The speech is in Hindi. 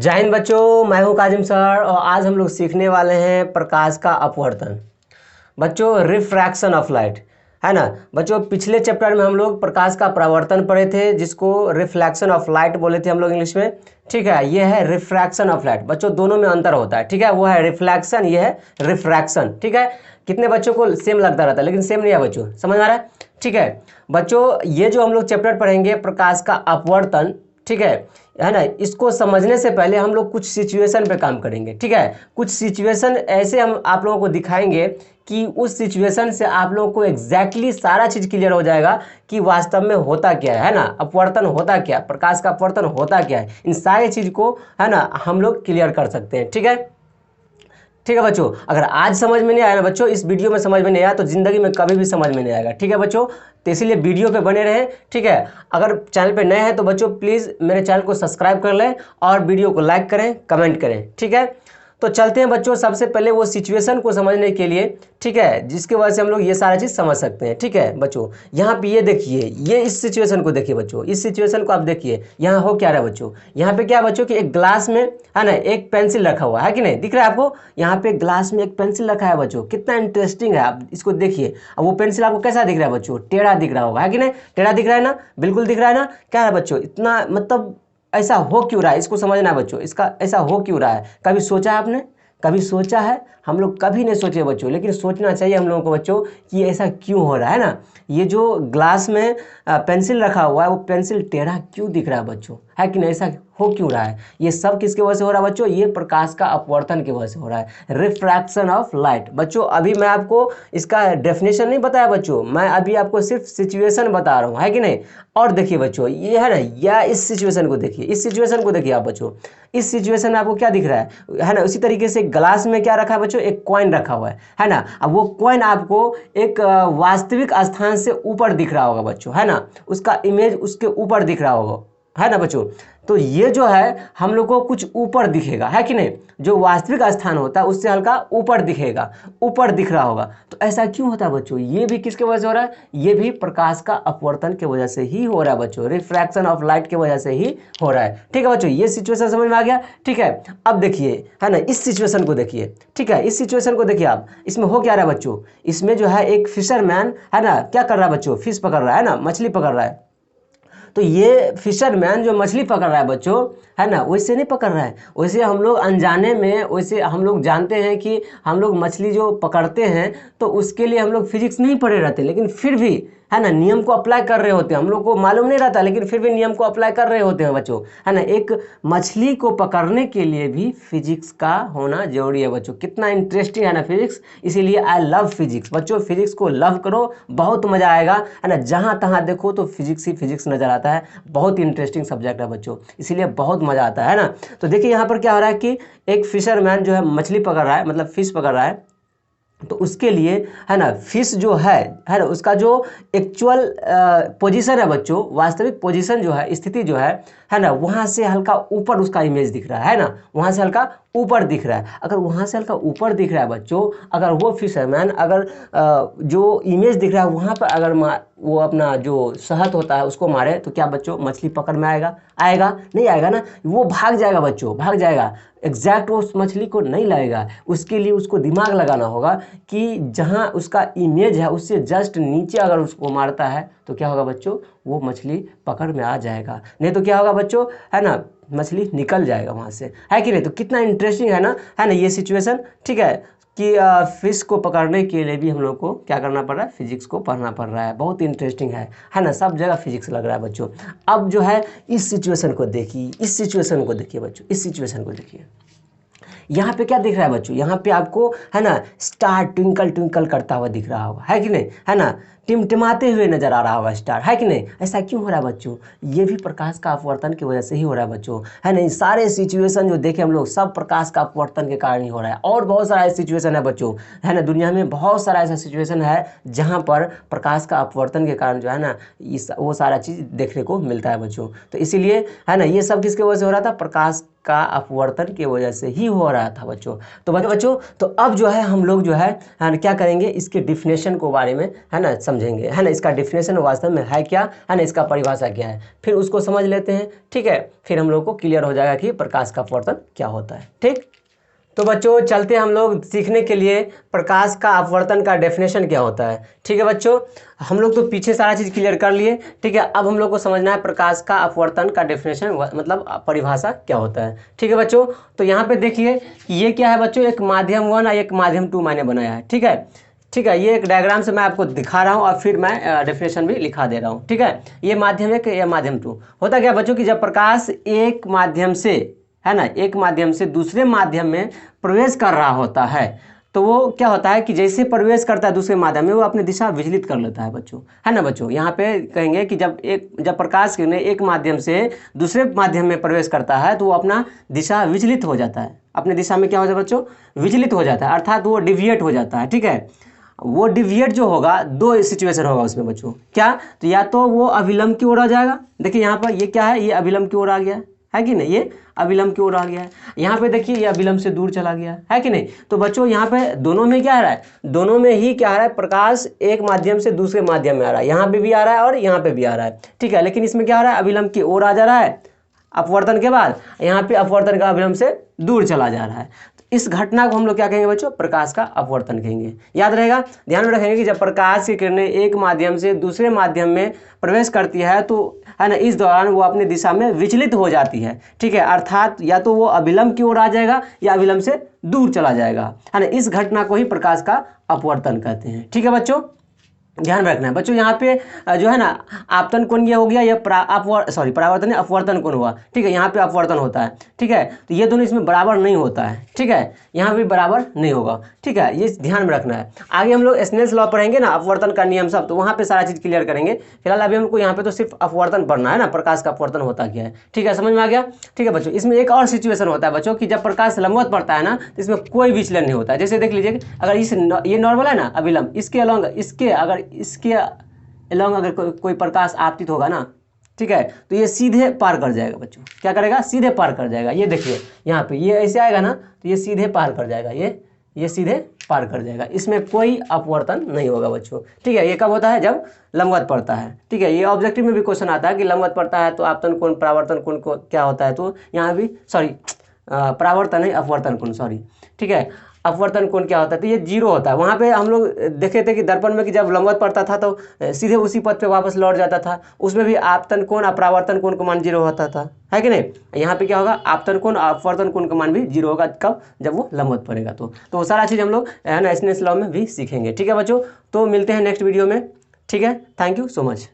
जय हिंद बच्चों, मैं हूं काजिम सर और आज हम लोग सीखने वाले हैं प्रकाश का अपवर्तन। बच्चों, रिफ्रैक्शन ऑफ लाइट है ना। बच्चों, पिछले चैप्टर में हम लोग प्रकाश का परावर्तन पढ़े थे, जिसको रिफ्लेक्शन ऑफ लाइट बोले थे हम लोग इंग्लिश में। ठीक है, ये है रिफ्रैक्शन ऑफ लाइट। बच्चों, दोनों में अंतर होता है। ठीक है, वो है रिफ्लेक्शन, ये है रिफ्रैक्शन। ठीक है, कितने बच्चों को सेम लगता रहता है, लेकिन सेम नहीं है बच्चों, समझ आ रहा है। ठीक है बच्चों, ये जो हम लोग चैप्टर पढ़ेंगे प्रकाश का अपवर्तन, ठीक है ना, इसको समझने से पहले हम लोग कुछ सिचुएशन पे काम करेंगे। ठीक है, कुछ सिचुएशन ऐसे हम आप लोगों को दिखाएंगे कि उस सिचुएशन से आप लोगों को एग्जैक्टली सारा चीज़ क्लियर हो जाएगा कि वास्तव में होता क्या है ना, अपवर्तन होता क्या, प्रकाश का अपवर्तन होता क्या है। इन सारी चीज़ को है ना हम लोग क्लियर कर सकते हैं। ठीक है बच्चों, अगर आज समझ में नहीं आया ना बच्चों, इस वीडियो में समझ में नहीं आया तो जिंदगी में कभी भी समझ में नहीं आएगा। ठीक है बच्चों, तो इसीलिए वीडियो पे बने रहें। ठीक है, अगर चैनल पे नए हैं तो बच्चों प्लीज़ मेरे चैनल को सब्सक्राइब कर लें और वीडियो को लाइक करें, कमेंट करें। ठीक है, तो चलते हैं बच्चों सबसे पहले वो सिचुएशन को समझने के लिए। ठीक है, जिसकी वजह से हम लोग ये सारा चीज़ समझ सकते हैं। ठीक है बच्चों, यहाँ पे ये देखिए, ये इस सिचुएशन को देखिए बच्चों, इस सिचुएशन को आप देखिए, यहाँ हो क्या रहा है बच्चों। यहाँ पे क्या है बच्चों कि एक ग्लास में है ना एक पेंसिल रखा हुआ है कि नहीं, दिख रहा है आपको। यहाँ पे ग्लास में एक पेंसिल रखा है बच्चों, कितना इंटरेस्टिंग है, आप इसको देखिए। अब वो पेंसिल आपको कैसा दिख रहा है बच्चों, टेढ़ा दिख रहा होगा, है कि नहीं, टेढ़ा दिख रहा है ना, बिल्कुल दिख रहा है ना। क्या है बच्चों, इतना मतलब ऐसा हो क्यों रहा है, इसको समझना है बच्चों, इसका ऐसा हो क्यों रहा है। कभी सोचा है आपने, कभी सोचा है? हम लोग कभी नहीं सोचे बच्चों, लेकिन सोचना चाहिए हम लोगों को बच्चों कि ऐसा क्यों हो रहा है ना। ये जो ग्लास में पेंसिल रखा हुआ है, वो पेंसिल टेढ़ा क्यों दिख रहा है बच्चों, है कि नहीं, ऐसा हो क्यों रहा है। ये सब किसके वजह से हो रहा है बच्चों, ये प्रकाश का अपवर्तन की वजह से हो रहा है, रिफ्रैक्शन ऑफ लाइट। बच्चों, अभी मैं आपको इसका डेफिनेशन नहीं बताया बच्चों, मैं अभी आपको सिर्फ सिचुएशन बता रहा हूँ, है कि नहीं। और देखिए बच्चों, ये है ना, या इस सिचुएशन को देखिए, इस सिचुएशन को देखिए आप बच्चों, इस सिचुएशन में आपको क्या दिख रहा है ना। उसी तरीके से ग्लास में क्या रखा है बच्चों, एक कॉइन रखा हुआ है ना। अब वो कॉइन आपको एक वास्तविक स्थान से ऊपर दिख रहा होगा बच्चों, है ना, उसका इमेज उसके ऊपर दिख रहा होगा, है ना बच्चों। तो ये जो है हम लोग को कुछ ऊपर दिखेगा, है कि नहीं, जो वास्तविक स्थान होता है उससे हल्का ऊपर दिखेगा, ऊपर दिख रहा होगा। तो ऐसा क्यों होता है बच्चों, ये भी किसके वजह से हो रहा है, ये भी प्रकाश का अपवर्तन की वजह से ही हो रहा है बच्चों, रिफ्रैक्शन ऑफ लाइट की वजह से ही हो रहा है। ठीक है बच्चों, ये सिचुएशन समझ में आ गया। ठीक है, अब देखिए है ना, इस सिचुएशन को देखिए। ठीक है, इस सिचुएशन को देखिए आप, इसमें हो क्या रहा है बच्चों, इसमें जो है एक फिशरमैन है ना, क्या कर रहा है बच्चों, फिश पकड़ रहा है ना, मछली पकड़ रहा है। तो ये फिशरमैन जो मछली पकड़ रहा है बच्चों, है ना, वैसे नहीं पकड़ रहा है, वैसे हम लोग अनजाने में, वैसे हम लोग जानते हैं कि हम लोग मछली जो पकड़ते हैं तो उसके लिए हम लोग फिजिक्स नहीं पढ़े रहते, लेकिन फिर भी है ना नियम को अप्लाई कर रहे होते हैं, हम लोग को मालूम नहीं रहता लेकिन फिर भी नियम को अप्लाई कर रहे होते हैं बच्चों, है ना। एक मछली को पकड़ने के लिए भी फिजिक्स का होना जरूरी है बच्चों। कितना इंटरेस्टिंग है ना फिजिक्स, इसीलिए आई लव फिजिक्स बच्चों। फिजिक्स को लव करो, बहुत मजा आएगा, है ना। जहाँ तहाँ देखो तो फिजिक्स ही फिजिक्स नजर आता है, बहुत इंटरेस्टिंग सब्जेक्ट है बच्चों, इसीलिए बहुत मजा आता है ना। तो देखिए यहाँ पर क्या हो रहा है कि एक फिशरमैन जो है मछली पकड़ रहा है, मतलब फिश पकड़ रहा है। तो उसके लिए है ना फिश जो है ना, उसका जो एक्चुअल पोजीशन है बच्चों, वास्तविक पोजीशन जो है, स्थिति जो है ना, वहाँ से हल्का ऊपर उसका इमेज दिख रहा है ना, वहाँ से हल्का ऊपर दिख रहा है। अगर वहाँ से हल्का ऊपर दिख रहा है बच्चों, अगर वो फिशरमैन अगर जो इमेज दिख रहा है वहाँ पर अगर वो अपना जो शहद होता है उसको मारे तो क्या बच्चों मछली पकड़ में आएगा, आएगा नहीं आएगा ना, वो भाग जाएगा बच्चों, भाग जाएगा, एग्जैक्ट वो उस मछली को नहीं लगेगा। उसके लिए उसको दिमाग लगाना होगा कि जहाँ उसका इमेज है उससे जस्ट नीचे अगर उसको मारता है तो क्या होगा बच्चों, वो मछली पकड़ में आ जाएगा, नहीं तो क्या होगा बच्चों, है ना, मछली निकल जाएगा वहाँ से, है कि नहीं। तो कितना इंटरेस्टिंग है ना ये सिचुएशन। ठीक है कि फिश को पकड़ने के लिए भी हम लोग को क्या करना पड़ रहा है, फिजिक्स को पढ़ना पड़ रहा है, बहुत इंटरेस्टिंग है ना, सब जगह फिजिक्स लग रहा है बच्चों। अब जो है इस सिचुएशन को देखिए, इस सिचुएशन को देखिए बच्चों, इस सिचुएशन को देखिए। यहाँ पे क्या दिख रहा है बच्चों, यहाँ पे आपको है ना स्टार ट्विंकल ट्विंकल करता हुआ दिख रहा होगा, है कि नहीं, है ना, टिमटिमाते हुए नजर आ रहा होगा स्टार, है कि नहीं। ऐसा क्यों हो रहा है बच्चों, ये भी प्रकाश का अपवर्तन की वजह से ही हो रहा है बच्चों, है नहीं। सारे सिचुएशन जो देखे हम लोग सब प्रकाश का अपवर्तन के कारण ही हो रहा है। और बहुत सारा सिचुएशन है बच्चों, है ना, दुनिया में बहुत सारा ऐसा सिचुएशन है जहाँ पर प्रकाश का अपवर्तन के कारण जो है ना वो सारा चीज़ देखने को मिलता है बच्चों। तो इसीलिए है ना ये सब किसके वजह से हो रहा था, प्रकाश का अपवर्तन की वजह से ही हो रहा था बच्चों। तो बच्चों तो अब जो है हम लोग जो है ना क्या करेंगे, इसके डिफिनेशन को बारे में है ना समझेंगे, है ना, इसका डिफिनेशन वास्तव में है क्या, है ना, इसका परिभाषा क्या है, फिर उसको समझ लेते हैं। ठीक है, फिर हम लोग को क्लियर हो जाएगा कि प्रकाश का अपवर्तन क्या होता है। ठीक, तो बच्चों चलते हैं हम लोग सीखने के लिए प्रकाश का अपवर्तन का डेफिनेशन क्या होता है। ठीक है बच्चों, हम लोग तो पीछे सारा चीज़ क्लियर कर लिए। ठीक है, अब हम लोग को समझना है प्रकाश का अपवर्तन का डेफिनेशन मतलब परिभाषा क्या होता है। ठीक है बच्चों, तो यहाँ पे देखिए ये क्या है बच्चों, एक माध्यम 1 और एक माध्यम 2 मैंने बनाया है। ठीक है, ठीक है, ये एक डायग्राम से मैं आपको दिखा रहा हूँ और फिर मैं डेफिनेशन भी लिखा दे रहा हूँ। ठीक है, ये माध्यम 1 या माध्यम 2 होता क्या बच्चों कि जब प्रकाश एक माध्यम से, है ना, एक माध्यम से दूसरे माध्यम में प्रवेश कर रहा होता है तो वो क्या होता है कि जैसे प्रवेश करता है दूसरे माध्यम में वो अपनी दिशा विचलित कर लेता है बच्चों, है ना बच्चों। यहाँ पे कहेंगे कि जब प्रकाश किरण एक माध्यम से दूसरे माध्यम में प्रवेश करता है तो वो अपना दिशा विचलित हो जाता है, अपनी दिशा में क्या हो जाता है बच्चों, विचलित हो जाता है, अर्थात वो डिविएट हो जाता है। ठीक है, वो डिविएट जो होगा दो सिचुएशन होगा उसमें बच्चों, क्या, तो या तो वो अभिलंब की ओर आ जाएगा, देखिए यहाँ पर ये क्या है, ये अभिलंब की ओर आ गया है कि नहीं, ये अभिलंब की ओर आ गया है। यहाँ पे देखिए ये अभिलंब से दूर चला गया है कि नहीं। तो बच्चों यहाँ पे दोनों में क्या आ रहा है, दोनों में ही क्या आ रहा है, प्रकाश एक माध्यम से दूसरे माध्यम में आ रहा है, यहाँ पे भी आ रहा है और यहाँ पे भी आ रहा है। ठीक है, लेकिन इसमें क्या आ रहा है, अभिलंब की ओर आ जा रहा है अपवर्तन के बाद, यहाँ पे अपवर्तन का अभिलंब से दूर चला जा रहा है। इस घटना को हम लोग क्या कहेंगे बच्चों, प्रकाश का अपवर्तन कहेंगे। याद रहेगा, ध्यान में रखेंगे कि जब प्रकाश की किरणें एक माध्यम से दूसरे माध्यम में प्रवेश करती है तो है ना इस दौरान वो अपनी दिशा में विचलित हो जाती है। ठीक है, अर्थात या तो वो अभिलंब की ओर आ जाएगा या अभिलंब से दूर चला जाएगा, है ना, इस घटना को ही प्रकाश का अपवर्तन कहते हैं। ठीक है बच्चों, ध्यान रखना है बच्चों। यहाँ पे जो है ना आपतन कोण ये हो गया, ये परावर्तन अपवर्तन कोण हुआ। ठीक है, यहाँ पे अपवर्तन होता है। ठीक है, तो ये दोनों इसमें बराबर नहीं होता है। ठीक है, यहाँ भी बराबर नहीं होगा। ठीक है, ये ध्यान में रखना है। आगे हम लोग स्नेल्स लॉ पढ़ेंगे ना, अपवर्तन का नियम सब, तो वहाँ पे सारा चीज़ क्लियर करेंगे। फिलहाल अभी हमको यहाँ पे तो सिर्फ अपवर्तन पढ़ना है ना, प्रकाश का अपवर्तन होता क्या है। ठीक है, समझ में आ गया। ठीक है बच्चों, इसमें एक और सिचुएशन होता है बच्चों कि जब प्रकाश लंबवत पड़ता है ना तो इसमें कोई विचलन नहीं होता है। जैसे देख लीजिए, अगर ये नॉर्मल है ना अभिलंब, इसके अलॉन्ग अगर कोई प्रकाश आपतित होगा ना, ठीक है, तो ये सीधे पार कर जाएगा बच्चों। क्या करेगा, सीधे पार कर जाएगा। ये देखिए यहाँ पे ये ऐसे आएगा ना तो ये सीधे पार कर जाएगा, ये सीधे पार कर जाएगा, इसमें कोई अपवर्तन नहीं होगा बच्चों। ठीक है, ये कब होता है, जब लंबवत पड़ता है। ठीक है, ये ऑब्जेक्टिव में भी क्वेश्चन आता है कि लंबवत पड़ता है तो आपतन कोण परावर्तन कोण को क्या होता है, तो यहाँ भी परावर्तन है अपवर्तन कोण, सॉरी। ठीक है, अपवर्तन कोण क्या होता है, तो ये 0 होता है। वहाँ पे हम लोग देखे थे कि दर्पण में कि जब लंबवत पड़ता था तो सीधे उसी पथ पे वापस लौट जाता था, उसमें भी आपतन कोण और परावर्तन कोण का मान 0 होता था, है कि नहीं। यहाँ पे क्या होगा, आपतन कोण और अपवर्तन कोण का मान भी 0 होगा, कब, जब वो लंबवत पड़ेगा। तो वो सारा चीज़ हम लोग है ना स्नेल्स लॉ में भी सीखेंगे। ठीक है बच्चों, तो मिलते हैं नेक्स्ट वीडियो में। ठीक है, थैंक यू सो मच।